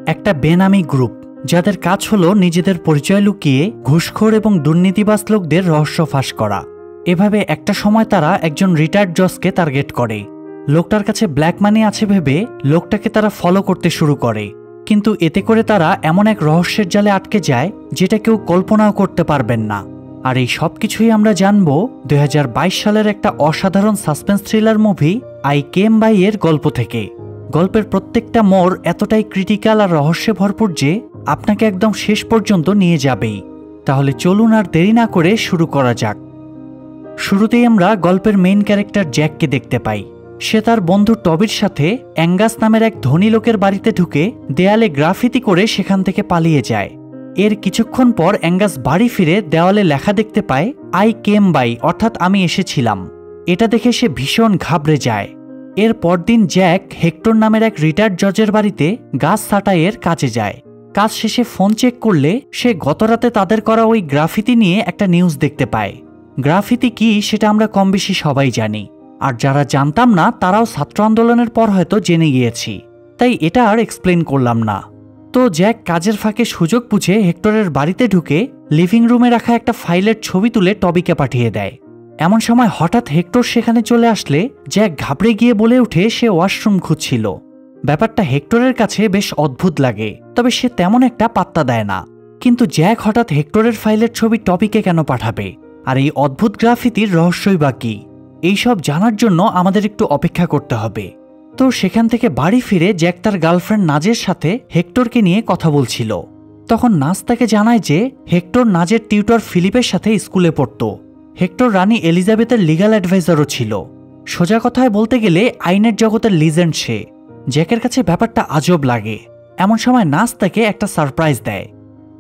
একটা বেনামি গ্রুপ যাদের কাজ হলো নিজেদের পরিচয় লুকিয়ে ঘুষখোর এবং দুর্নীতিবাজ লোকদের রহস্য ফাঁস করা। এভাবে একটা সময় তারা একজন রিটায়ার্ড জজকে টার্গেট করে। লোকটার কাছে ব্ল্যাক মানি আছে ভেবে লোকটাকে তারা ফলো করতে শুরু করে, কিন্তু এতে করে তারা এমন এক রহস্যের জালে আটকে যায় যেটা কেউ কল্পনাও করতে পারবেন না। আর এই সব কিছুই আমরা জানব 2022 সালের একটা অসাধারণ suspense thriller movie I came by এর গল্প থেকে। গল্পের প্রত্যেকটা মোড় এতটাই ক্রিটিক্যাল আর রহস্যে ভরপুর যে আপনাকে একদম শেষ পর্যন্ত নিয়ে যাবেই। তাহলে চলুন আর দেরি না করে শুরু করা যাক। শুরুতেই আমরা গল্পের মেইন ক্যারেক্টার জ্যাককে দেখতে পাই। সে তার বন্ধু টবির সাথে অ্যাঙ্গাস নামের এক ধনী লোকের বাড়িতে ঢুকে দেয়ালে গ্রাফিতি করে সেখান থেকে পালিয়ে যায়। এর কিছুক্ষণ পর অ্যাঙ্গাস বাড়ি ফিরে দেওয়ালে লেখা দেখতে পায় আই কেম বাই, অর্থাৎ আমি এসেছিলাম। এটা দেখে সে ভীষণ ঘাবড়ে যায়। এর পরদিন জ্যাক হেক্টর নামের এক রিটায়ার্ড জজের বাড়িতে গাছ ছাঁটাইয়ের কাজে যায়। কাজ শেষে ফোন চেক করলে সে গতরাতে তাদের করা ওই গ্রাফিতি নিয়ে একটা নিউজ দেখতে পায়। গ্রাফিতি কি সেটা আমরা কম বেশি সবাই জানি, আর যারা জানতাম না তারাও ছাত্র আন্দোলনের পর হয়তো জেনে গিয়েছি, তাই এটা আর এক্সপ্লেন করলাম না। তো জ্যাক কাজের ফাঁকে সুযোগ বুঝে হেক্টরের বাড়িতে ঢুকে লিভিং রুমে রাখা একটা ফাইলের ছবি তুলে টবিকে পাঠিয়ে দেয়। এমন সময় হঠাৎ হেক্টর সেখানে চলে আসলে জ্যাক ঘাবড়ে গিয়ে বলে ওঠে সে ওয়াশরুম খুঁজছিল। ব্যাপারটা হেক্টরের কাছে বেশ অদ্ভুত লাগে, তবে সে তেমন একটা পাত্তা দেয় না। কিন্তু জ্যাক হঠাৎ হেক্টরের ফাইলের ছবি টবিকে কেন পাঠাবে, আর এই অদ্ভুত গ্রাফিতির রহস্যই বা কি, এইসব জানার জন্য আমাদের একটু অপেক্ষা করতে হবে। তো সেখান থেকে বাড়ি ফিরে জ্যাক তার গার্লফ্রেন্ড নাজের সাথে হেক্টরকে নিয়ে কথা বলছিল। তখন নাজ তাকে জানায় যে হেক্টর নাজের টিউটর ফিলিপের সাথে স্কুলে পড়ত। হেক্টর রানী এলিজাবেথের লিগ্যাল অ্যাডভাইজারও ছিল। সোজা কথায় বলতে গেলে আইনের জগতের লিজেন্ড সে। জ্যাকের কাছে ব্যাপারটা আজব লাগে। এমন সময় নাজ তাকে একটা সারপ্রাইজ দেয়।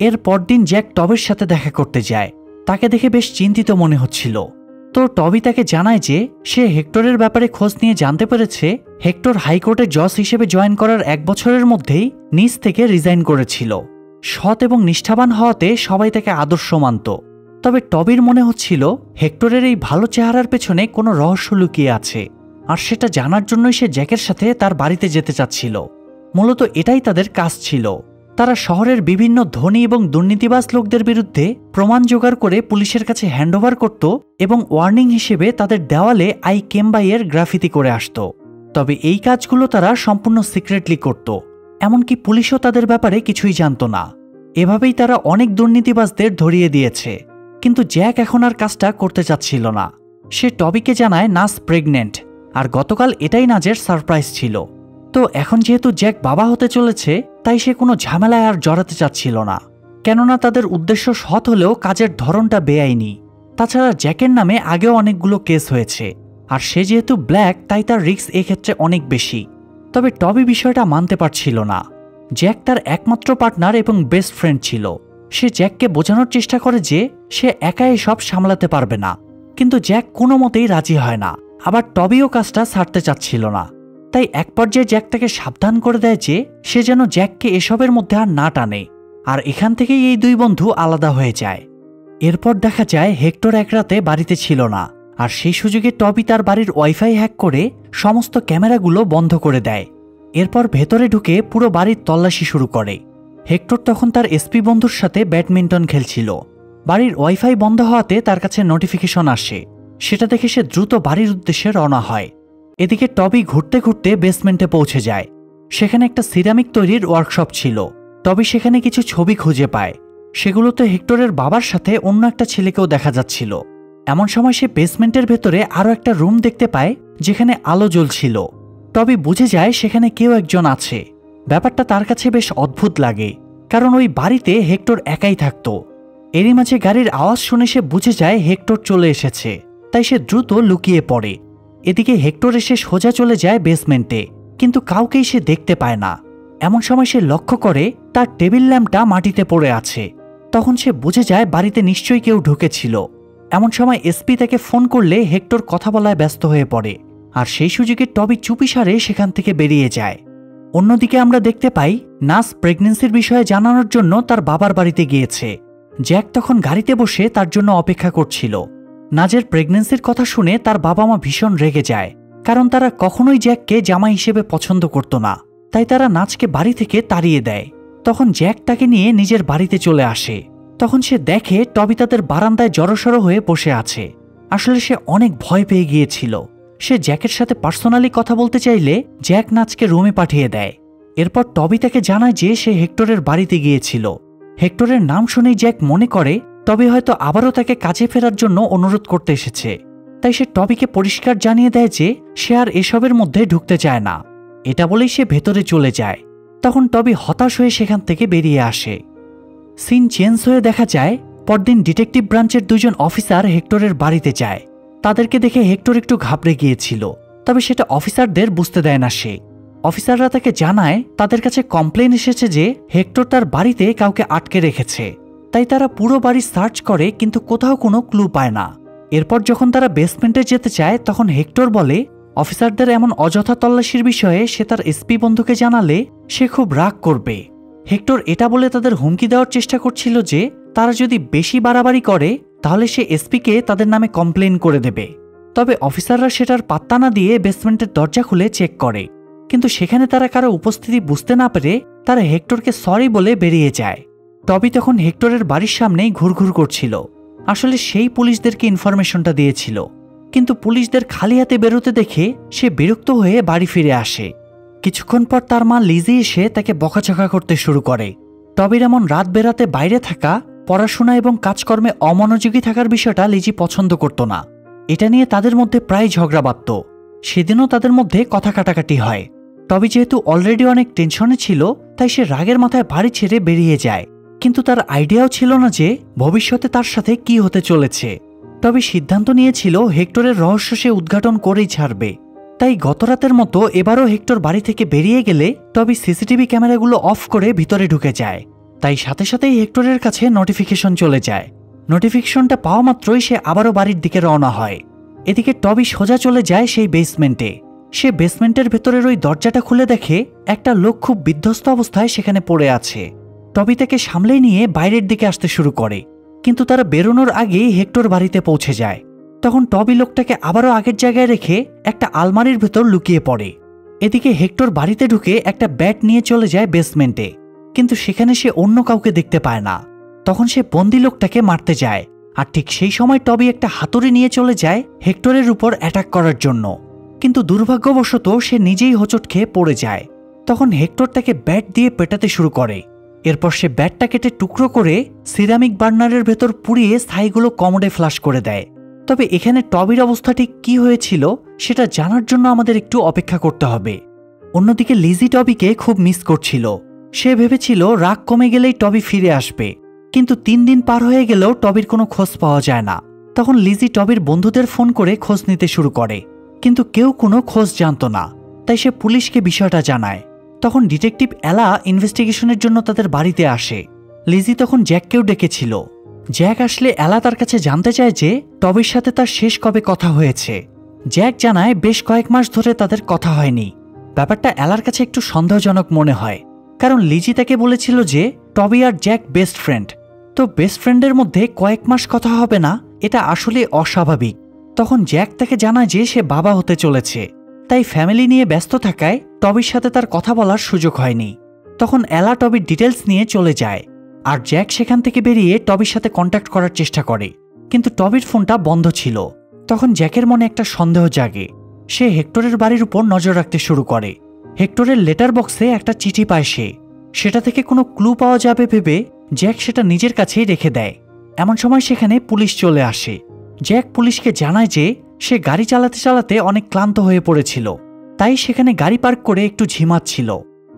এর পরদিন জ্যাক টবির সাথে দেখা করতে যায়। তাকে দেখে বেশ চিন্তিত মনে হচ্ছিল। তো টবি তাকে জানায় যে সে হেক্টরের ব্যাপারে খোঁজ নিয়ে জানতে পেরেছে হেক্টর হাইকোর্টে জজ হিসেবে জয়েন করার 1 বছরের মধ্যেই নিজ থেকে রিজাইন করেছিল। সৎ এবং নিষ্ঠাবান হওয়াতে সবাই তাকে আদর্শ মানত। তবে টবির মনে হচ্ছিল হেক্টরের এই ভালো চেহারার পেছনে কোনো রহস্য লুকিয়ে আছে, আর সেটা জানার জন্যই সে জ্যাকের সাথে তার বাড়িতে যেতে চাচ্ছিল। মূলত এটাই তাদের কাজ ছিল। তারা শহরের বিভিন্ন ধনী এবং দুর্নীতিবাজ লোকদের বিরুদ্ধে প্রমাণ জোগাড় করে পুলিশের কাছে হ্যান্ডওভার করত এবং ওয়ার্নিং হিসেবে তাদের দেওয়ালে আই কেম বাই এর গ্রাফিতি করে আসত। তবে এই কাজগুলো তারা সম্পূর্ণ সিক্রেটলি করত, এমনকি পুলিশও তাদের ব্যাপারে কিছুই জানত না। এভাবেই তারা অনেক দুর্নীতিবাজদের ধরিয়ে দিয়েছে। কিন্তু জ্যাক এখন আর কাজটা করতে চাচ্ছিল না। সে টবিকে জানায় নাজ প্রেগনেন্ট, আর গতকাল এটাই নাজের সারপ্রাইজ ছিল। তো এখন যেহেতু জ্যাক বাবা হতে চলেছে, তাই সে কোনো ঝামেলায় আর জড়াতে চাচ্ছিল না, কেননা তাদের উদ্দেশ্য সৎ হলেও কাজের ধরনটা বেআইনি। তাছাড়া জ্যাকের নামে আগেও অনেকগুলো কেস হয়েছে, আর সে যেহেতু ব্ল্যাক তাই তার রিস্ক এক্ষেত্রে অনেক বেশি। তবে টবি বিষয়টা মানতে পারছিল না। জ্যাক তার একমাত্র পার্টনার এবং বেস্ট ফ্রেন্ড ছিল। সে জ্যাককে বোঝানোর চেষ্টা করে যে সে একাই সব সামলাতে পারবে না, কিন্তু জ্যাক কোনো মতেই রাজি হয় না। আবার টবিও কাজটা ছাড়তে চাচ্ছিল না। তাই এক পর্যায়ে জ্যাক তাকে সাবধান করে দেয় যে সে যেন জ্যাককে এসবের মধ্যে আর না টানে, আর এখান থেকেই এই দুই বন্ধু আলাদা হয়ে যায়। এরপর দেখা যায় হেক্টর এক রাতে বাড়িতে ছিল না, আর সেই সুযোগে টবি তার বাড়ির ওয়াইফাই হ্যাক করে সমস্ত ক্যামেরাগুলো বন্ধ করে দেয়। এরপর ভেতরে ঢুকে পুরো বাড়ির তল্লাশি শুরু করে। হেক্টর তখন তার এসপি বন্ধুর সাথে ব্যাডমিন্টন খেলছিল। বাড়ির ওয়াইফাই বন্ধ হওয়াতে তার কাছে নোটিফিকেশন আসে। সেটা দেখে সে দ্রুত বাড়ির উদ্দেশ্যে রওনা হয়। এদিকে টবি ঘুরতে ঘুরতে বেসমেন্টে পৌঁছে যায়। সেখানে একটা সিরামিক তৈরির ওয়ার্কশপ ছিল। টবি সেখানে কিছু ছবি খুঁজে পায়। সেগুলোতে হেক্টরের বাবার সাথে অন্য একটা ছেলেকেও দেখা যাচ্ছিল। এমন সময় সে বেসমেন্টের ভেতরে আরও একটা রুম দেখতে পায় যেখানে আলো জ্বলছিল। টবি বুঝে যায় সেখানে কেউ একজন আছে। ব্যাপারটা তার কাছে বেশ অদ্ভুত লাগে, কারণ ওই বাড়িতে হেক্টর একাই থাকত। এরই মাঝে গাড়ির আওয়াজ শুনে সে বুঝে যায় হেক্টর চলে এসেছে, তাই সে দ্রুত লুকিয়ে পড়ে। এদিকে হেক্টর এসে সোজা চলে যায় বেসমেন্টে, কিন্তু কাউকেই সে দেখতে পায় না। এমন সময় সে লক্ষ্য করে তার টেবিল ল্যাম্পটা মাটিতে পড়ে আছে। তখন সে বুঝে যায় বাড়িতে নিশ্চয়ই কেউ ঢুকেছিল। এমন সময় এসপি তাকে ফোন করলে হেক্টর কথা বলায় ব্যস্ত হয়ে পড়ে, আর সেই সুযোগে টবি চুপিসারে সেখান থেকে বেরিয়ে যায়। অন্যদিকে আমরা দেখতে পাই নাজ প্রেগন্যান্সির বিষয়ে জানানোর জন্য তার বাবার বাড়িতে গিয়েছে। জ্যাক তখন গাড়িতে বসে তার জন্য অপেক্ষা করছিল। নাজের প্রেগন্যান্সির কথা শুনে তার বাবা মা ভীষণ রেগে যায়, কারণ তারা কখনোই জ্যাককে জামাই হিসেবে পছন্দ করত না। তাই তারা নাজকে বাড়ি থেকে তাড়িয়ে দেয়। তখন জ্যাক তাকে নিয়ে নিজের বাড়িতে চলে আসে। তখন সে দেখে টবি তাদের বারান্দায় জড়সড় হয়ে বসে আছে। আসলে সে অনেক ভয় পেয়ে গিয়েছিল। সে জ্যাকের সাথে পার্সোনালি কথা বলতে চাইলে জ্যাক নাচকে রুমে পাঠিয়ে দেয়। এরপর টবি তাকে জানায় যে সে হেক্টরের বাড়িতে গিয়েছিল। হেক্টরের নাম শুনেই জ্যাক মনে করে টবি হয়তো আবারও তাকে কাজে ফেরার জন্য অনুরোধ করতে এসেছে। তাই সে টবিকে পরিষ্কার জানিয়ে দেয় যে সে আর এসবের মধ্যে ঢুকতে চায় না। এটা বলেই সে ভেতরে চলে যায়। তখন টবি হতাশ হয়ে সেখান থেকে বেরিয়ে আসে। সিন চেঞ্জ হয়ে দেখা যায় পরদিন ডিটেকটিভ ব্রাঞ্চের দুজন অফিসার হেক্টরের বাড়িতে যায়। তাদেরকে দেখে হেক্টর একটু ঘাবড়ে গিয়েছিল, তবে সেটা অফিসারদের বুঝতে দেয় না সে। অফিসাররা তাকে জানায় তাদের কাছে কমপ্লেন এসেছে যে হেক্টর তার বাড়িতে কাউকে আটকে রেখেছে। তাই তারা পুরো বাড়ি সার্চ করে কিন্তু কোথাও কোনো ক্লু পায় না। এরপর যখন তারা বেসমেন্টে যেতে চায় তখন হেক্টর বলে অফিসারদের এমন অযথা তল্লাশির বিষয়ে সে তার এসপি বন্ধুকে জানালে সে খুব রাগ করবে। হেক্টর এটা বলে তাদের হুমকি দেওয়ার চেষ্টা করছিল যে তারা যদি বেশি বাড়াবাড়ি করে তাহলে সে এসপিকে তাদের নামে কমপ্লেন করে দেবে। তবে অফিসাররা সেটার পাত্তা না দিয়ে বেসমেন্টের দরজা খুলে চেক করে, কিন্তু সেখানে তারা কারো উপস্থিতি বুঝতে না পেরে তারা হেক্টরকে সরি বলে বেরিয়ে যায়। টবি তখন হেক্টরের বাড়ির সামনেই ঘুরঘুর করছিল। আসলে সেই পুলিশদেরকে ইনফরমেশনটা দিয়েছিল, কিন্তু পুলিশদের খালি হাতে বেরোতে দেখে সে বিরক্ত হয়ে বাড়ি ফিরে আসে। কিছুক্ষণ পর তার মা লিজি এসে তাকে বকাঝকা করতে শুরু করে। টবির এমন রাত বেরাতে বাইরে থাকা, পড়াশোনা এবং কাজকর্মে অমনোযোগী থাকার বিষয়টা লিজি পছন্দ করত না। এটা নিয়ে তাদের মধ্যে প্রায় ঝগড়া বাঁধত। সেদিনও তাদের মধ্যে কথা কাটাকাটি হয়। টবি যেহেতু অলরেডি অনেক টেনশনে ছিল তাই সে রাগের মাথায় বাড়ি ছেড়ে বেরিয়ে যায়, কিন্তু তার আইডিয়াও ছিল না যে ভবিষ্যতে তার সাথে কি হতে চলেছে। টবি সিদ্ধান্ত নিয়েছিল হেক্টরের রহস্য সে উদ্ঘাটন করেই ছাড়বে। তাই গতরাতের মতো এবারও হেক্টর বাড়ি থেকে বেরিয়ে গেলে টবি সিসিটিভি ক্যামেরাগুলো অফ করে ভিতরে ঢুকে যায়। তাই সাথে সাথেই হেক্টরের কাছে নোটিফিকেশন চলে যায়। নোটিফিকেশনটা পাওয়া মাত্রই সে আবারও বাড়ির দিকে রওনা হয়। এদিকে টবি সোজা চলে যায় সেই বেসমেন্টে। সে বেসমেন্টের ভেতরের ওই দরজাটা খুলে দেখে একটা লোক খুব বিধ্বস্ত অবস্থায় সেখানে পড়ে আছে। টবি তাকে সামলে নিয়ে বাইরের দিকে আসতে শুরু করে, কিন্তু তারা বেরোনোর আগেই হেক্টর বাড়িতে পৌঁছে যায়। তখন টবি লোকটাকে আবারও আগের জায়গায় রেখে একটা আলমারির ভেতর লুকিয়ে পড়ে। এদিকে হেক্টর বাড়িতে ঢুকে একটা ব্যাট নিয়ে চলে যায় বেসমেন্টে, কিন্তু সেখানে সে অন্য কাউকে দেখতে পায় না। তখন সে বন্দি লোকটাকে মারতে যায়, আর ঠিক সেই সময় টবি একটা হাতুড়ি নিয়ে চলে যায় হেক্টরের উপর অ্যাটাক করার জন্য, কিন্তু দুর্ভাগ্যবশত সে নিজেই হোঁচট খেয়ে পড়ে যায়। তখন হেক্টর তাকে ব্যাট দিয়ে পেটাতে শুরু করে। এরপর সে ব্যাটটা কেটে টুকরো করে সিরামিক বার্নারের ভেতর পুড়িয়ে ছাইগুলো কমোডে ফ্লাশ করে দেয়। তবে এখানে টবির অবস্থা ঠিক কি হয়েছিল সেটা জানার জন্য আমাদের একটু অপেক্ষা করতে হবে। অন্যদিকে লিজি টবিকে খুব মিস করছিল। সে ভেবেছিল রাগ কমে গেলেই টবি ফিরে আসবে, কিন্তু 3 দিন পার হয়ে গেলেও টবির কোনো খোঁজ পাওয়া যায় না। তখন লিজি টবির বন্ধুদের ফোন করে খোঁজ নিতে শুরু করে, কিন্তু কেউ কোনো খোঁজ জানত না। তাই সে পুলিশকে বিষয়টা জানায়। তখন ডিটেকটিভ এলা ইনভেস্টিগেশনের জন্য তাদের বাড়িতে আসে। লিজি তখন জ্যাককেও ডেকেছিল। জ্যাক আসলে এলা তার কাছে জানতে চায় যে টবির সাথে তার শেষ কবে কথা হয়েছে। জ্যাক জানায় বেশ কয়েক মাস ধরে তাদের কথা হয়নি। ব্যাপারটা এলার কাছে একটু সন্দেহজনক মনে হয়, কারণ লিজি তাকে বলেছিল যে টবি আর জ্যাক বেস্ট ফ্রেন্ড। তো বেস্ট ফ্রেন্ডের মধ্যে কয়েক মাস কথা হবে না, এটা আসলে অস্বাভাবিক। তখন জ্যাক তাকে জানায় যে সে বাবা হতে চলেছে, তাই ফ্যামিলি নিয়ে ব্যস্ত থাকায় টবির সাথে তার কথা বলার সুযোগ হয়নি। তখন এলা টবির ডিটেলস নিয়ে চলে যায়, আর জ্যাক সেখান থেকে বেরিয়ে টবির সাথে কন্ট্যাক্ট করার চেষ্টা করে, কিন্তু টবির ফোনটা বন্ধ ছিল। তখন জ্যাকের মনে একটা সন্দেহ জাগে। সে হেক্টরের বাড়ির উপর নজর রাখতে শুরু করে। হেক্টরের লেটার বক্সে একটা চিঠি পায় সে। সেটা থেকে কোনো ক্লু পাওয়া যাবে ভেবে জ্যাক সেটা নিজের কাছেই রেখে দেয়। এমন সময় সেখানে পুলিশ চলে আসে। জ্যাক পুলিশকে জানায় যে সে গাড়ি চালাতে চালাতে অনেক ক্লান্ত হয়ে পড়েছিল, তাই সেখানে গাড়ি পার্ক করে একটু ঝিমাচ্ছিল।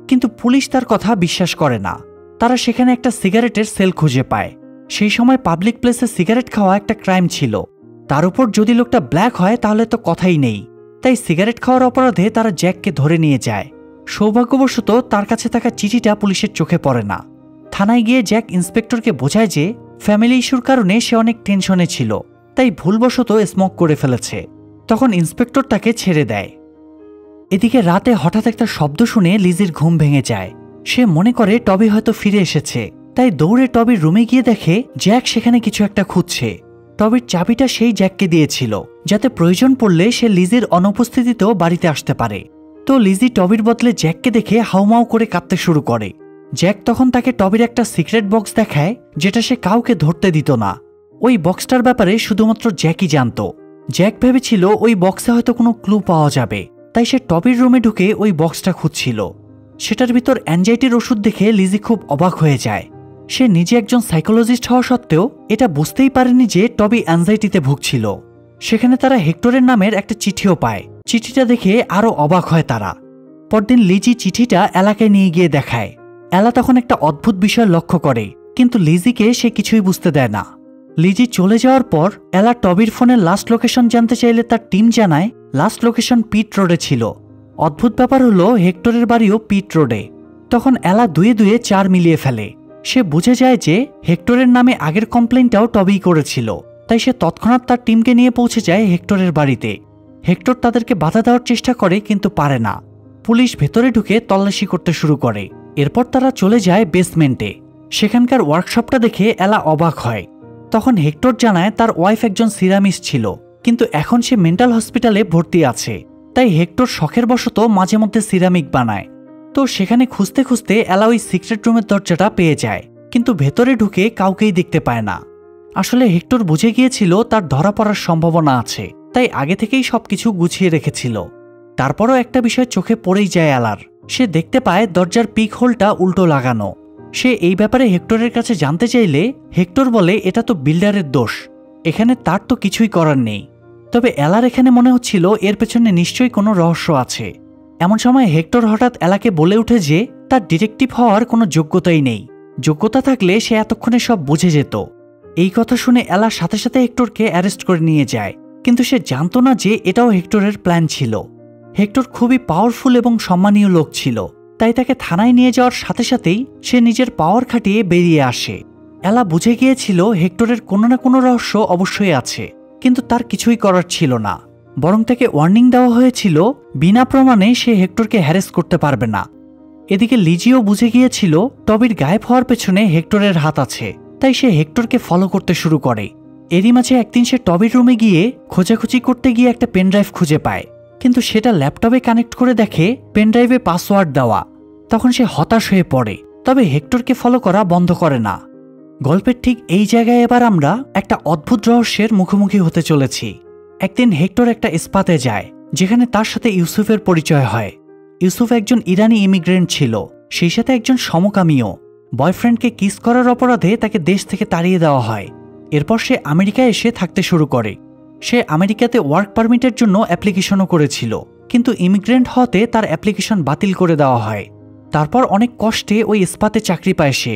কিন্তু পুলিশ তার কথা বিশ্বাস করে না। তারা সেখানে একটা সিগারেটের সেল খুঁজে পায়। সেই সময় পাবলিক প্লেসে সিগারেট খাওয়া একটা ক্রাইম ছিল। তার উপর যদি লোকটা ব্ল্যাক হয় তাহলে তো কথাই নেই। তাই সিগারেট খাওয়ার অপরাধে তারা জ্যাককে ধরে নিয়ে যায়। সৌভাগ্যবশত তার কাছে থাকা চিঠিটা পুলিশের চোখে পড়ে না। থানায় গিয়ে জ্যাক ইন্সপেক্টরকে বোঝায় যে ফ্যামিলি ইস্যুর কারণে সে অনেক টেনশনে ছিল, তাই ভুলবশত স্মোক করে ফেলেছে। তখন ইন্সপেক্টর তাকে ছেড়ে দেয়। এদিকে রাতে হঠাৎ একটা শব্দ শুনে লিজির ঘুম ভেঙে যায়। সে মনে করে টবি হয়তো ফিরে এসেছে, তাই দৌড়ে টবির রুমে গিয়ে দেখে জ্যাক সেখানে কিছু একটা খুঁজছে। টবির চাবিটা সেই জ্যাককে দিয়েছিল, যাতে প্রয়োজন পড়লে সে লিজির অনুপস্থিতিতেও বাড়িতে আসতে পারে। তো লিজি টবির বদলে জ্যাককে দেখে হাউমাউ করে কাঁদতে শুরু করে। জ্যাক তখন তাকে টবির একটা সিক্রেট বক্স দেখায়, যেটা সে কাউকে ধরতে দিত না। ওই বক্সটার ব্যাপারে শুধুমাত্র জ্যাকই জানত। জ্যাক ভেবেছিল ওই বক্সে হয়তো কোনো ক্লু পাওয়া যাবে, তাই সে টবির রুমে ঢুকে ওই বক্সটা খুঁজছিল। সেটার ভিতর অ্যাংজাইটির ওষুধ দেখে লিজি খুব অবাক হয়ে যায়। সে নিজে একজন সাইকোলজিস্ট হওয়া সত্ত্বেও এটা বুঝতেই পারেনি যে টবি অ্যাংজাইটিতে ভুগছিল। সেখানে তারা হেক্টরের নামের একটা চিঠিও পায়। চিঠিটা দেখে আরও অবাক হয় তারা। পরদিন লিজি চিঠিটা এলাকে নিয়ে গিয়ে দেখায়। এলা তখন একটা অদ্ভুত বিষয় লক্ষ্য করে, কিন্তু লিজিকে সে কিছুই বুঝতে দেয় না। লিজি চলে যাওয়ার পর এলা টবির ফোনের লাস্ট লোকেশন জানতে চাইলে তার টিম জানায় লাস্ট লোকেশন পিট রোডে ছিল। অদ্ভুত ব্যাপার হলো হেক্টরের বাড়িও পিট রোডে। তখন এলা দুয়ে দুয়ে 4 মিলিয়ে ফেলে। সে বুঝে যায় যে হেক্টরের নামে আগের কমপ্লেইনটাও টবিই করেছিল, তাই সে তৎক্ষণাৎ তার টিমকে নিয়ে পৌঁছে যায় হেক্টরের বাড়িতে। হেক্টর তাদেরকে বাধা দেওয়ার চেষ্টা করে, কিন্তু পারে না। পুলিশ ভেতরে ঢুকে তল্লাশি করতে শুরু করে। এরপর তারা চলে যায় বেসমেন্টে। সেখানকার ওয়ার্কশপটা দেখে এলা অবাক হয়। তখন হেক্টর জানায় তার ওয়াইফ একজন সিরামিস্ট ছিল, কিন্তু এখন সে মেন্টাল হসপিটালে ভর্তি আছে। তাই হেক্টর শখের বশত মাঝে মধ্যে সিরামিক বানায়। তো সেখানে খুঁজতে খুঁজতে এলা ওই সিক্রেট রুমের দরজাটা পেয়ে যায়, কিন্তু ভেতরে ঢুকে কাউকেই দেখতে পায় না। আসলে হেক্টর বুঝে গিয়েছিল তার ধরা পড়ার সম্ভাবনা আছে, তাই আগে থেকেই সবকিছু গুছিয়ে রেখেছিল। তারপরও একটা বিষয় চোখে পড়েই যায় এলার। সে দেখতে পায় দরজার পিক হোলটা উল্টো লাগানো। সে এই ব্যাপারে হেক্টরের কাছে জানতে চাইলে হেক্টর বলে এটা তো বিল্ডারের দোষ, এখানে তার তো কিছুই করার নেই। তবে এলার এখানে মনে হচ্ছিল এর পেছনে নিশ্চয়ই কোনো রহস্য আছে। এমন সময় হেক্টর হঠাৎ এলাকে বলে ওঠে যে তার ডিটেকটিভ হওয়ার কোনো যোগ্যতাই নেই। যোগ্যতা থাকলে সে এতক্ষণে সব বুঝে যেত। এই কথা শুনে এলার সাথে সাথে হেক্টরকে অ্যারেস্ট করে নিয়ে যায়, কিন্তু সে জানতো না যে এটাও হেক্টরের প্ল্যান ছিল। হেক্টর খুবই পাওয়ারফুল এবং সম্মানীয় লোক ছিল, তাই তাকে থানায় নিয়ে যাওয়ার সাথে সাথেই সে নিজের পাওয়ার খাটিয়ে বেরিয়ে আসে। এলা বুঝে গিয়েছিল হেক্টরের কোনো না কোনো রহস্য অবশ্যই আছে, কিন্তু তার কিছুই করার ছিল না। বরং তাকে ওয়ার্নিং দেওয়া হয়েছিল বিনা প্রমাণে সে হেক্টরকে হ্যারেস করতে পারবে না। এদিকে লিজিও বুঝে গিয়েছিল টবির গায়েব হওয়ার পেছনে হেক্টরের হাত আছে, তাই সে হেক্টরকে ফলো করতে শুরু করে। এরই মাঝে একদিন সে টবির রুমে গিয়ে খোঁজাখুঁজি করতে গিয়ে একটা পেনড্রাইভ খুঁজে পায়, কিন্তু সেটা ল্যাপটপে কানেক্ট করে দেখে পেনড্রাইভে পাসওয়ার্ড দেওয়া। তখন সে হতাশ হয়ে পড়ে, তবে হেক্টরকে ফলো করা বন্ধ করে না। গল্পের ঠিক এই জায়গায় এবার আমরা একটা অদ্ভুত রহস্যের মুখোমুখি হতে চলেছি। একদিন হেক্টর একটা ইস্পাতে যায়, যেখানে তার সাথে ইউসুফের পরিচয় হয়। ইউসুফ একজন ইরানি ইমিগ্রেন্ট ছিল, সেই সাথে একজন সমকামীও। বয়ফ্রেন্ডকে কিস করার অপরাধে তাকে দেশ থেকে তাড়িয়ে দেওয়া হয়। এরপর সে আমেরিকায় এসে থাকতে শুরু করে। সে আমেরিকাতে ওয়ার্ক পারমিটের জন্য অ্যাপ্লিকেশনও করেছিল, কিন্তু ইমিগ্রেন্ট হওয়াতে তার অ্যাপ্লিকেশন বাতিল করে দেওয়া হয়। তারপর অনেক কষ্টে ওই ইস্পাতে চাকরি পায় সে।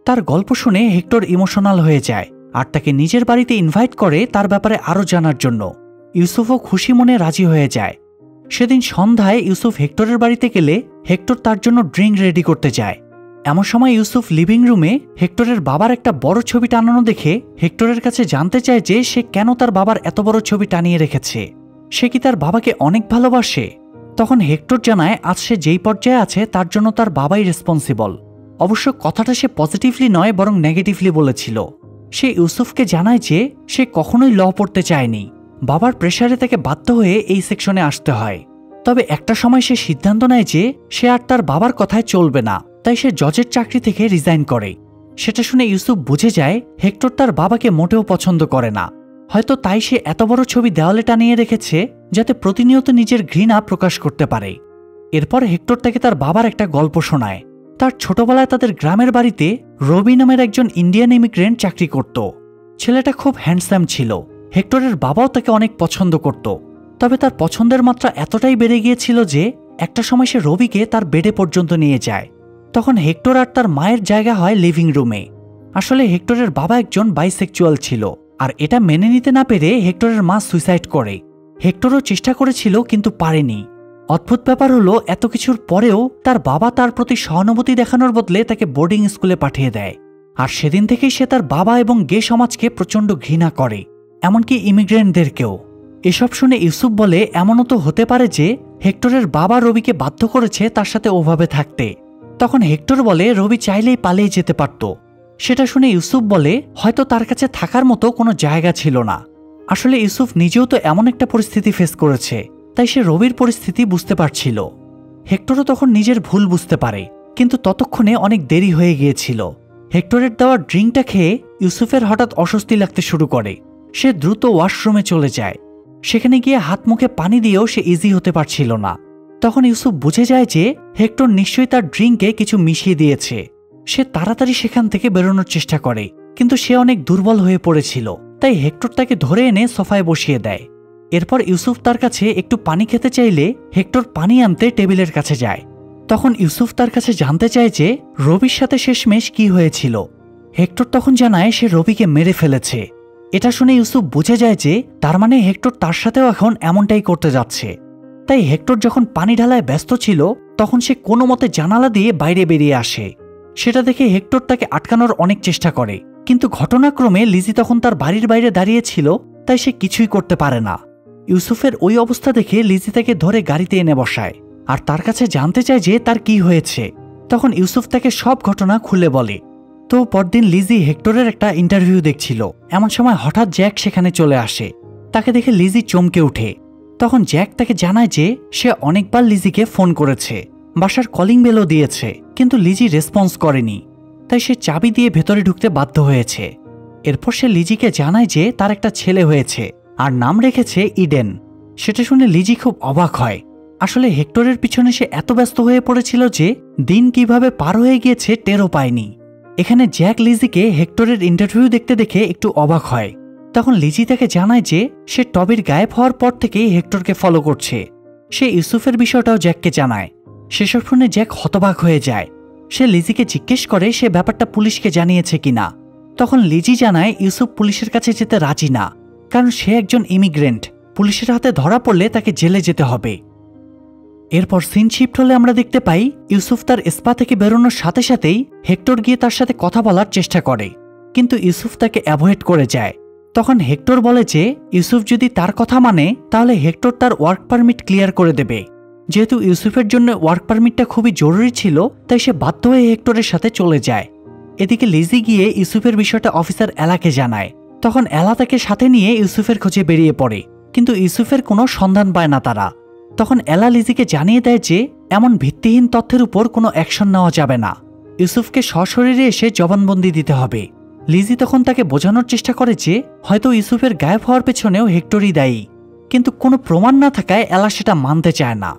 তার গল্প শুনে হেক্টর ইমোশনাল হয়ে যায়, আর তাকে নিজের বাড়িতে ইনভাইট করে তার ব্যাপারে আরও জানার জন্য। ইউসুফও খুশি মনে রাজি হয়ে যায়। সেদিন সন্ধ্যায় ইউসুফ হেক্টরের বাড়িতে গেলে হেক্টর তার জন্য ড্রিঙ্ক রেডি করতে যায়। এমন সময় ইউসুফ লিভিং রুমে হেক্টরের বাবার একটা বড় ছবি টানানো দেখে হেক্টরের কাছে জানতে চায় যে সে কেন তার বাবার এত বড় ছবি টানিয়ে রেখেছে। সে কি তার বাবাকে অনেক ভালোবাসে? তখন হেক্টর জানায় আজ সে যেই পর্যায়ে আছে তার জন্য তার বাবাই রেসপন্সিবল। অবশ্য কথাটা সে পজিটিভলি নয়, বরং নেগেটিভলি বলেছিল। সে ইউসুফকে জানায় যে সে কখনোই ল পড়তে চায়নি, বাবার প্রেসারে তাকে বাধ্য হয়ে এই সেকশনে আসতে হয়। তবে একটা সময় সে সিদ্ধান্ত নেয় যে সে আর তার বাবার কথায় চলবে না, তাই সে জজের চাকরি থেকে রিজাইন করে। সেটা শুনে ইউসুফ বুঝে যায় হেক্টর তার বাবাকে মোটেও পছন্দ করে না। হয়তো তাই সে এত বড় ছবি দেওয়ালে টানিয়ে রেখেছে যাতে প্রতিনিয়ত নিজের ঘৃণা প্রকাশ করতে পারে। এরপর হেক্টর তাকে তার বাবার একটা গল্প শোনায়। তার ছোটবেলায় তাদের গ্রামের বাড়িতে রবি নামের একজন ইন্ডিয়ান ইমিগ্রেন্ট চাকরি করত। ছেলেটা খুব হ্যান্ডসাম ছিল। হেক্টরের বাবাও তাকে অনেক পছন্দ করত। তবে তার পছন্দের মাত্রা এতটাই বেড়ে গিয়েছিল যে একটা সময় সে রবিকে তার বেডে পর্যন্ত নিয়ে যায়। তখন হেক্টর আর তার মায়ের জায়গা হয় লিভিং রুমে। আসলে হেক্টরের বাবা একজন বাইসেক্সুয়াল ছিল, আর এটা মেনে নিতে না পেরে হেক্টরের মা সুইসাইড করে। হেক্টরও চেষ্টা করেছিল, কিন্তু পারেনি। অদ্ভুত ব্যাপার হলো এত কিছুর পরেও তার বাবা তার প্রতি সহানুভূতি দেখানোর বদলে তাকে বোর্ডিং স্কুলে পাঠিয়ে দেয়। আর সেদিন থেকেই সে তার বাবা এবং গে সমাজকে প্রচণ্ড ঘৃণা করে, এমনকি ইমিগ্রেন্টদেরকেও। এসব শুনে ইউসুফ বলে এমনও তো হতে পারে যে হেক্টরের বাবা রবিকে বাধ্য করেছে তার সাথে ওভাবে থাকতে। তখন হেক্টর বলে রবি চাইলেই পালিয়ে যেতে পারত। সেটা শুনে ইউসুফ বলে হয়তো তার কাছে থাকার মতো কোনো জায়গা ছিল না। আসলে ইউসুফ নিজেও তো এমন একটা পরিস্থিতি ফেস করেছে, তাই সে রবির পরিস্থিতি বুঝতে পারছিল। হেক্টরও তখন নিজের ভুল বুঝতে পারে, কিন্তু ততক্ষণে অনেক দেরি হয়ে গিয়েছিল। হেক্টরের দেওয়া ড্রিঙ্কটা খেয়ে ইউসুফের হঠাৎ অস্বস্তি লাগতে শুরু করে। সে দ্রুত ওয়াশরুমে চলে যায়। সেখানে গিয়ে হাত মুখে পানি দিয়েও সে ইজি হতে পারছিল না। তখন ইউসুফ বুঝে যায় যে হেক্টর নিশ্চয়ই তার ড্রিঙ্কে কিছু মিশিয়ে দিয়েছে। সে তাড়াতাড়ি সেখান থেকে বেরোনোর চেষ্টা করে, কিন্তু সে অনেক দুর্বল হয়ে পড়েছিল। তাই হেক্টর তাকে ধরে এনে সোফায় বসিয়ে দেয়। এরপর ইউসুফ তার কাছে একটু পানি খেতে চাইলে হেক্টর পানি আনতে টেবিলের কাছে যায়। তখন ইউসুফ তার কাছে জানতে চায় যে রবির সাথে শেষমেশ কি হয়েছিল। হেক্টর তখন জানায় সে রবিকে মেরে ফেলেছে। এটা শুনে ইউসুফ বুঝে যায় যে তার মানে হেক্টর তার সাথেও এখন এমনটাই করতে যাচ্ছে। তাই হেক্টর যখন পানি ঢালায় ব্যস্ত ছিল তখন সে কোনো মতে জানালা দিয়ে বাইরে বেরিয়ে আসে। সেটা দেখে হেক্টর তাকে আটকানোর অনেক চেষ্টা করে, কিন্তু ঘটনাক্রমে লিজি তখন তার বাড়ির বাইরে দাঁড়িয়েছিল, তাই সে কিছুই করতে পারে না। ইউসুফের ওই অবস্থা দেখে লিজি তাকে ধরে গাড়িতে এনে বসায় আর তার কাছে জানতে চায় যে তার কি হয়েছে। তখন ইউসুফ তাকে সব ঘটনা খুলে বলে। তো পরদিন লিজি হেক্টরের একটা ইন্টারভিউ দেখছিল। এমন সময় হঠাৎ জ্যাক সেখানে চলে আসে। তাকে দেখে লিজি চমকে ওঠে। তখন জ্যাক তাকে জানায় যে সে অনেকবার লিজিকে ফোন করেছে, বাসার কলিং বেলও দিয়েছে, কিন্তু লিজি রেসপন্স করেনি। তাই সে চাবি দিয়ে ভেতরে ঢুকতে বাধ্য হয়েছে। এরপর সে লিজিকে জানায় যে তার একটা ছেলে হয়েছে আর নাম রেখেছে ইডেন। সেটা শুনে লিজি খুব অবাক হয়। আসলে হেক্টরের পিছনে সে এত ব্যস্ত হয়ে পড়েছিল যে দিন কিভাবে পার হয়ে গিয়েছে টেরও পায়নি। এখানে জ্যাক লিজিকে হেক্টরের ইন্টারভিউ দেখতে দেখে একটু অবাক হয়। তখন লিজি তাকে জানায় যে সে টবির গায়েব হওয়ার পর থেকেই হেক্টরকে ফলো করছে। সে ইউসুফের বিষয়টাও জ্যাককে জানায়। সেসব শুনে জ্যাক হতবাক হয়ে যায়। সে লিজিকে জিজ্ঞেস করে সে ব্যাপারটা পুলিশকে জানিয়েছে কিনা। তখন লিজি জানায় ইউসুফ পুলিশের কাছে যেতে রাজি না, কারণ সে একজন ইমিগ্রেন্ট। পুলিশের হাতে ধরা পড়লে তাকে জেলে যেতে হবে। এরপর সিন শিফট হলে আমরা দেখতে পাই ইউসুফ তার স্পা থেকে বেরোনোর সাথে সাথেই হেক্টর গিয়ে তার সাথে কথা বলার চেষ্টা করে, কিন্তু ইউসুফ তাকে অ্যাভয়েড করে যায়। তখন হেক্টর বলে যে ইউসুফ যদি তার কথা মানে তাহলে হেক্টর তার ওয়ার্ক পারমিট ক্লিয়ার করে দেবে। যেহেতু ইউসুফের জন্য ওয়ার্ক পারমিটটা খুবই জরুরি ছিল, তাই সে বাধ্য হয়ে হেক্টরের সাথে চলে যায়। এদিকে লিজি গিয়ে ইউসুফের বিষয়টা অফিসার এলাকে জানায়। তখন এলা তাকে সাথে নিয়ে ইউসুফের খোঁজে বেরিয়ে পড়ে, কিন্তু ইউসুফের কোনো সন্ধান পায় না তারা। তখন এলা লিজিকে জানিয়ে দেয় যে এমন ভিত্তিহীন তথ্যের উপর কোনো অ্যাকশন নেওয়া যাবে না, ইউসুফকে সশরীরে এসে জবানবন্দি দিতে হবে। লিজি তখন তাকে বোঝানোর চেষ্টা করে যে হয়তো ইউসুফের গায়েব হওয়ার পেছনেও হেক্টরই দায়ী, কিন্তু কোনো প্রমাণ না থাকায় এলা সেটা মানতে চায় না।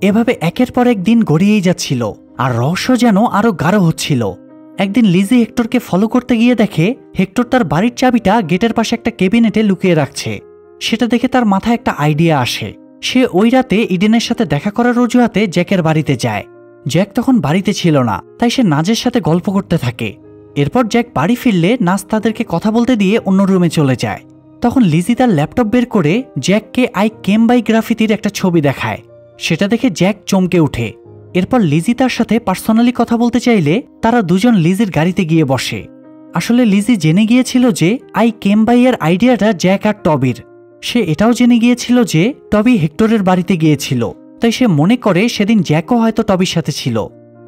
এভাবে একের পর এক দিন গড়িয়েই যাচ্ছিল আর রহস্য যেন আরো গাঢ় হচ্ছিল। একদিন লিজি হেক্টরকে ফলো করতে গিয়ে দেখে হেক্টর তার বাড়ির চাবিটা গেটের পাশে একটা ক্যাবিনেটে লুকিয়ে রাখছে। সেটা দেখে তার মাথায় একটা আইডিয়া আসে। সে ওই রাতে ইডেনের সাথে দেখা করার অজুহাতে জ্যাকের বাড়িতে যায়। জ্যাক তখন বাড়িতে ছিল না, তাই সে নাজের সাথে গল্প করতে থাকে। এরপর জ্যাক বাড়ি ফিরলে নাজ তাদেরকে কথা বলতে দিয়ে অন্য রুমে চলে যায়। তখন লিজি তার ল্যাপটপ বের করে জ্যাককে আই কেম বাই গ্রাফিতির একটা ছবি দেখায়। সেটা দেখে জ্যাক চমকে ওঠে। এরপর লিজি তার সাথে পার্সোনালি কথা বলতে চাইলে তারা দুজন লিজির গাড়িতে গিয়ে বসে। আসলে লিজি জেনে গিয়েছিল যে আই কেম বাই এর আইডিয়াটা জ্যাক আর টবির। সে এটাও জেনে গিয়েছিল যে টবি হেক্টরের বাড়িতে গিয়েছিল, তাই সে মনে করে সেদিন জ্যাকও হয়তো টবির সাথে ছিল।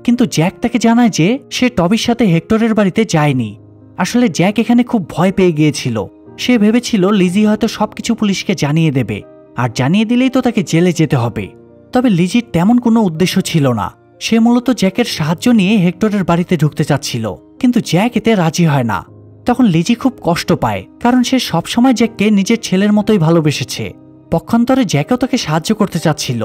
কিন্তু জ্যাক তাকে জানায় যে সে টবির সাথে হেক্টরের বাড়িতে যায়নি। আসলে জ্যাক এখানে খুব ভয় পেয়ে গিয়েছিল। সে ভেবেছিল লিজি হয়তো সবকিছু পুলিশকে জানিয়ে দেবে, আর জানিয়ে দিলেই তো তাকে জেলে যেতে হবে। তবে লিজির তেমন কোনো উদ্দেশ্য ছিল না। সে মূলত জ্যাকের সাহায্য নিয়ে হেক্টরের বাড়িতে ঢুকতে চাচ্ছিল, কিন্তু জ্যাক এতে রাজি হয় না। তখন লিজি খুব কষ্ট পায়, কারণ সে সবসময় জ্যাককে নিজের ছেলের মতোই ভালোবেসেছে। পক্ষান্তরে জ্যাকও তাকে সাহায্য করতে চাচ্ছিল,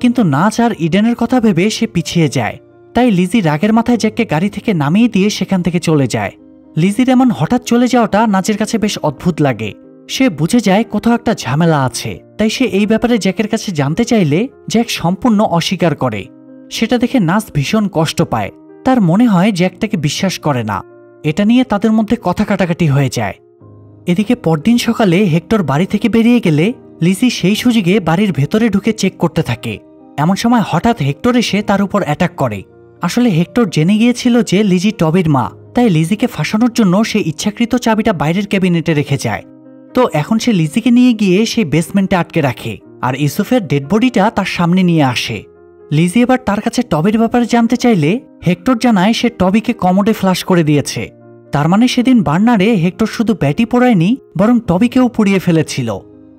কিন্তু নাচ আর ইডেনের কথা ভেবে সে পিছিয়ে যায়। তাই লিজি রাগের মাথায় জ্যাককে গাড়ি থেকে নামিয়ে দিয়ে সেখান থেকে চলে যায়। লিজির এমন হঠাৎ চলে যাওয়াটা নাচের কাছে বেশ অদ্ভুত লাগে। সে বুঝে যায় কোথাও একটা ঝামেলা আছে, তাই সে এই ব্যাপারে জ্যাকের কাছে জানতে চাইলে জ্যাক সম্পূর্ণ অস্বীকার করে। সেটা দেখে নাচ ভীষণ কষ্ট পায়। তার মনে হয় জ্যাক তাকে বিশ্বাস করে না। এটা নিয়ে তাদের মধ্যে কথা কাটাকাটি হয়ে যায়। এদিকে পরদিন সকালে হেক্টর বাড়ি থেকে বেরিয়ে গেলে লিজি সেই সুযোগে বাড়ির ভেতরে ঢুকে চেক করতে থাকে। এমন সময় হঠাৎ হেক্টর এসে তার উপর অ্যাটাক করে। আসলে হেক্টর জেনে গিয়েছিল যে লিজি টবির মা, তাই লিজিকে ফাঁসানোর জন্য সে ইচ্ছাকৃত চাবিটা বাইরের ক্যাবিনেটে রেখে যায়। তো এখন সে লিজিকে নিয়ে গিয়ে সেই বেসমেন্টে আটকে রাখে আর ইউসুফের ডেড বডিটা তার সামনে নিয়ে আসে। লিজি এবার তার কাছে টবির ব্যাপারে জানতে চাইলে হেক্টর জানায় সে টবিকে কমোডে ফ্লাশ করে দিয়েছে। তার মানে সেদিন বার্নারে হেক্টর শুধু ব্যাটি পোড়ায়নি, বরং টবিকেও পুড়িয়ে ফেলেছিল।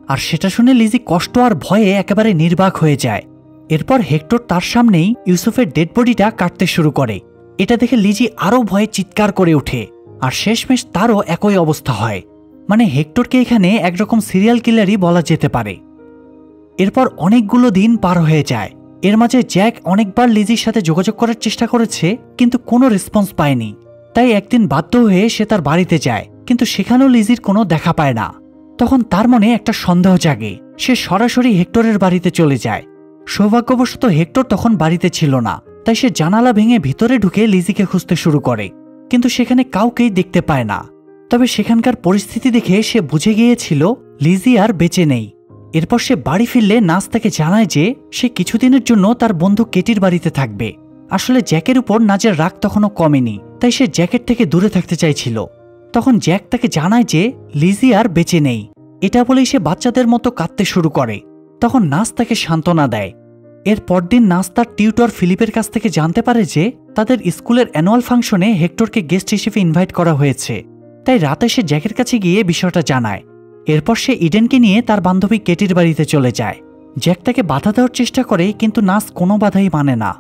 আর সেটা শুনে লিজি কষ্ট আর ভয়ে একেবারে নির্বাক হয়ে যায়। এরপর হেক্টর তার সামনেই ইউসুফের ডেড বডিটা কাটতে শুরু করে। এটা দেখে লিজি আরও ভয়ে চিৎকার করে ওঠে, আর শেষমেশ তারও একই অবস্থা হয়। মানে হেক্টরকে এখানে একরকম সিরিয়াল কিলারই বলা যেতে পারে। এরপর অনেকগুলো দিন পার হয়ে যায়। এর মাঝে জ্যাক অনেকবার লিজির সাথে যোগাযোগ করার চেষ্টা করেছে, কিন্তু কোনো রেসপন্স পায়নি। তাই একদিন বাধ্য হয়ে সে তার বাড়িতে যায়, কিন্তু সেখানেও লিজির কোনো দেখা পায় না। তখন তার মনে একটা সন্দেহ জাগে। সে সরাসরি হেক্টরের বাড়িতে চলে যায়। সৌভাগ্যবশত হেক্টর তখন বাড়িতে ছিল না, তাই সে জানালা ভেঙে ভিতরে ঢুকে লিজিকে খুঁজতে শুরু করে, কিন্তু সেখানে কাউকেই দেখতে পায় না। তবে সেখানকার পরিস্থিতি দেখে সে বুঝে গিয়েছিল লিজি আর বেঁচে নেই। এরপর সে বাড়ি ফিরলে নাস তাকে জানায় যে সে কিছুদিনের জন্য তার বন্ধু কেটির বাড়িতে থাকবে। আসলে জ্যাকের উপর নাজের রাগ তখনও কমেনি, তাই সে জ্যাকের থেকে দূরে থাকতে চাইছিল। তখন জ্যাক তাকে জানায় যে লিজি আর বেঁচে নেই। এটা বলেই সে বাচ্চাদের মতো কাঁদতে শুরু করে। তখন নাস তাকে সান্ত্বনা দেয়। এর পরদিন নাস তার টিউটর ফিলিপের কাছ থেকে জানতে পারে যে তাদের স্কুলের অ্যানুয়াল ফাংশনে হেক্টরকে গেস্ট হিসেবে ইনভাইট করা হয়েছে। তাই রাতে সে জ্যাকের কাছে গিয়ে বিষয়টা জানায়। এরপর সে ইডেনকে নিয়ে তার বান্ধবী কেটির বাড়িতে চলে যায়। জ্যাক তাকে বাধা দেওয়ার চেষ্টা করে, কিন্তু নাস কোনো বাধাই মানে না।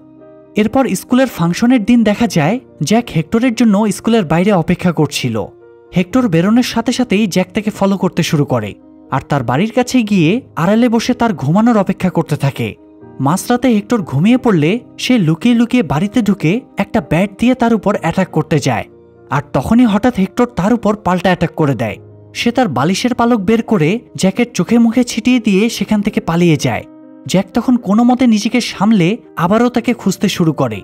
এরপর স্কুলের ফাংশনের দিন দেখা যায় জ্যাক হেক্টরের জন্য স্কুলের বাইরে অপেক্ষা করছিল। হেক্টর বেরোনোর সাথে সাথেই জ্যাক তাকে ফলো করতে শুরু করে, আর তার বাড়ির কাছে গিয়ে আড়ালে বসে তার ঘুমানোর অপেক্ষা করতে থাকে। মাঝরাতে হেক্টর ঘুমিয়ে পড়লে সে লুকিয়ে লুকিয়ে বাড়িতে ঢুকে একটা ব্যাট দিয়ে তার উপর অ্যাটাক করতে যায়। আর তখনই হঠাৎ হেক্টর তার উপর পাল্টা অ্যাটাক করে দেয়। সে তার বালিশের পালক বের করে জ্যাকের চোখে মুখে ছিটিয়ে দিয়ে সেখান থেকে পালিয়ে যায়। জ্যাক তখন কোনো মতে নিজেকে সামলে আবারও তাকে খুঁজতে শুরু করে।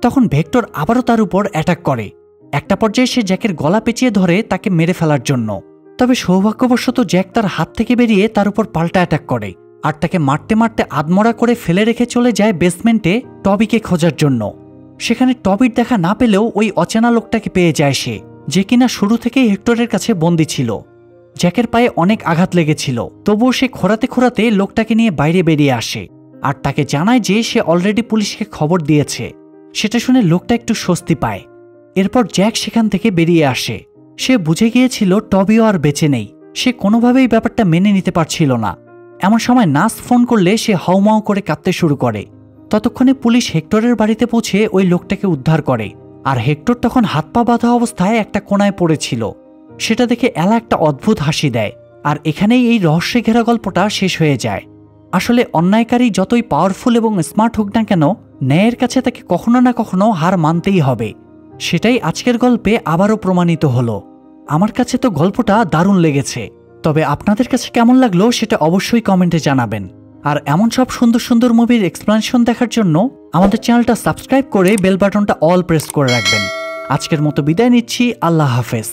তখন ভেক্টর আবারও তার উপর অ্যাটাক করে। একটা পর্যায়ে সে জ্যাকের গলা পেঁচিয়ে ধরে তাকে মেরে ফেলার জন্য। তবে সৌভাগ্যবশত জ্যাক তার হাত থেকে বেরিয়ে তার উপর পাল্টা অ্যাটাক করে, আর তাকে মারতে মারতে আধমরা করে ফেলে রেখে চলে যায় বেসমেন্টে টবিকে খোঁজার জন্য। সেখানে টবির দেখা না পেলেও ওই অচেনা লোকটাকে পেয়ে যায় সে, যে কিনা শুরু থেকেই হেক্টরের কাছে বন্দী ছিল। জ্যাকের পায়ে অনেক আঘাত লেগেছিল, তবুও সে খোঁড়াতে খোঁড়াতে লোকটাকে নিয়ে বাইরে বেরিয়ে আসে, আর তাকে জানায় যে সে অলরেডি পুলিশকে খবর দিয়েছে। সেটা শুনে লোকটা একটু স্বস্তি পায়। এরপর জ্যাক সেখান থেকে বেরিয়ে আসে। সে বুঝে গিয়েছিল টবিও আর বেঁচে নেই। সে কোনোভাবেই ব্যাপারটা মেনে নিতে পারছিল না। এমন সময় নাস ফোন করলে সে হাউমাউ করে কাঁদতে শুরু করে। ততক্ষণে পুলিশ হেক্টরের বাড়িতে পৌঁছে ওই লোকটাকে উদ্ধার করে, আর হেক্টর তখন হাত পা বাঁধা অবস্থায় একটা কোণায় পড়েছিল। সেটা দেখে এলা একটা অদ্ভুত হাসি দেয়, আর এখানেই এই রহস্যে ঘেরা গল্পটা শেষ হয়ে যায়। আসলে অন্যায়কারী যতই পাওয়ারফুল এবং স্মার্ট হোক না কেন, ন্যায়ের কাছে তাকে কখনো না কখনো হার মানতেই হবে। সেটাই আজকের গল্পে আবারও প্রমাণিত হলো। আমার কাছে তো গল্পটা দারুণ লেগেছে, তবে আপনাদের কাছে কেমন লাগলো সেটা অবশ্যই কমেন্টে জানাবেন। আর এমন সব সুন্দর সুন্দর মুভির এক্সপ্লেনেশন দেখার জন্য আমাদের চ্যানেলটা সাবস্ক্রাইব করে বেল বাটনটা অল প্রেস করে রাখবেন। আজকের মতো বিদায় নিচ্ছি, আল্লাহ হাফেজ।